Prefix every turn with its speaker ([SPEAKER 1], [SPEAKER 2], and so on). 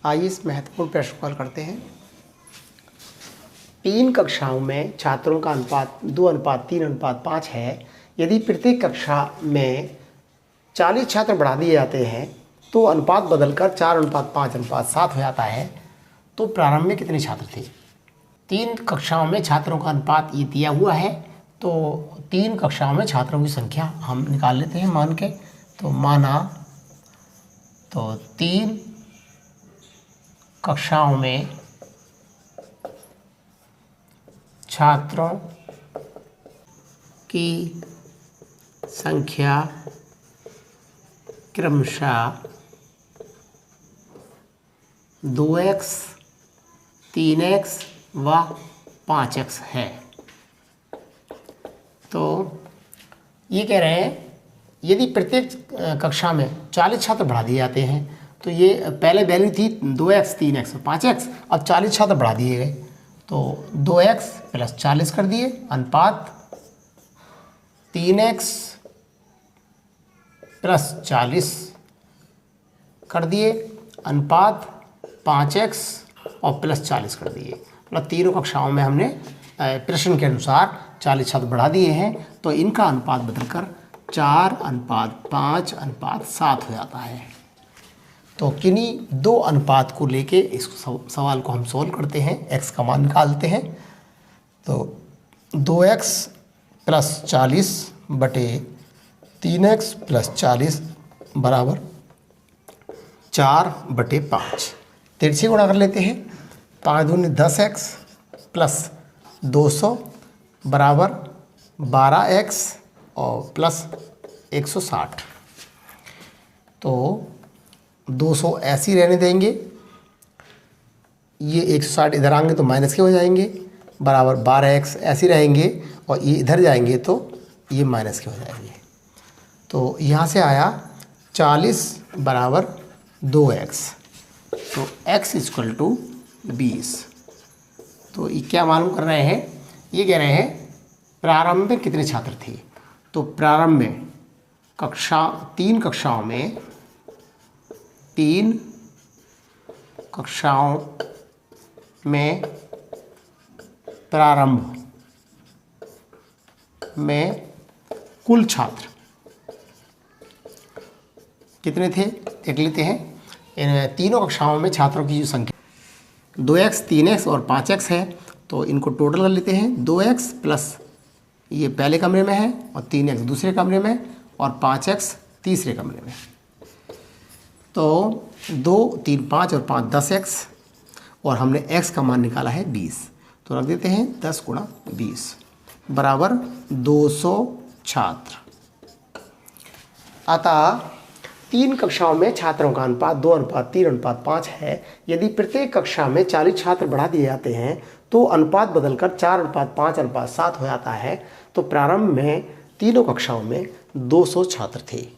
[SPEAKER 1] आइए इस महत्वपूर्ण प्रश्न को हल करते हैं। 3 कक्षाओं में छात्रों का अनुपात 2:3:5 है। यदि प्रत्येक कक्षा में 40 छात्र बढ़ा दिए जाते हैं तो अनुपात बदलकर 4:5:7 हो जाता है। तो प्रारंभ में कितने छात्र थे? 3 कक्षाओं में छात्रों का अनुपात ये दिया हुआ है, तो 3 कक्षाओं में छात्रों की संख्या हम निकाल लेते हैं मान के। तो माना तो 3 कक्षाओं में छात्रों की संख्या क्रमशः 2x, 3x व 5x है। तो ये कह रहे हैं यदि प्रत्येक कक्षा में 40 छात्र बढ़ा दिए जाते हैं, तो ये पहले वैल्यू थी 2x, 3x और 5x, अब 40 छात्र बढ़ा दिए गए तो 2x + 40 कर दिए, अनुपात 3x + 40 कर दिए, अनुपात 5x और +40 कर दिए। मतलब तीनों कक्षाओं में हमने प्रश्न के अनुसार 40 छात्र बढ़ा दिए हैं, तो इनका अनुपात बदलकर 4:5:7 हो जाता है। तो किन्हीं 2 अनुपात को लेके इस सवाल को हम सोल्व करते हैं, x का मान निकालते हैं। तो 2x + 40 बटे 3x + 40 बराबर 4/5। तिरछी गुणा कर लेते हैं। 5 दूनी 10x + 200 बराबर 12x और +160। तो 200 ऐसे ही रहने देंगे, ये 160 इधर आएंगे तो माइनस के हो जाएंगे, बराबर 12x ऐसे रहेंगे और ये इधर जाएंगे तो ये माइनस के हो जाएंगे। तो यहाँ से आया 40 बराबर 2x। तो x = 20। तो ये क्या मालूम कर रहे हैं? ये कह रहे हैं प्रारंभ में कितने छात्र थे। तो प्रारंभ में 3 कक्षाओं में 3 कक्षाओं में प्रारंभ में कुल छात्र कितने थे देख लेते हैं। इन तीनों कक्षाओं में छात्रों की जो संख्या 2x, 3x और 5x है, तो इनको टोटल कर लेते हैं। 2x + ये पहले कमरे में है और 3x दूसरे कमरे में और 5x तीसरे कमरे में। तो 2, 3, 5 और 5 10x और हमने x का मान निकाला है 20। तो रख देते हैं 10 × 20 बराबर 200 छात्र। अतः 3 कक्षाओं में छात्रों का अनुपात 2:3:5 है। यदि प्रत्येक कक्षा में 40 छात्र बढ़ा दिए जाते हैं तो अनुपात बदलकर 4:5:7 हो जाता है। तो प्रारंभ में तीनों कक्षाओं में 200 छात्र थे।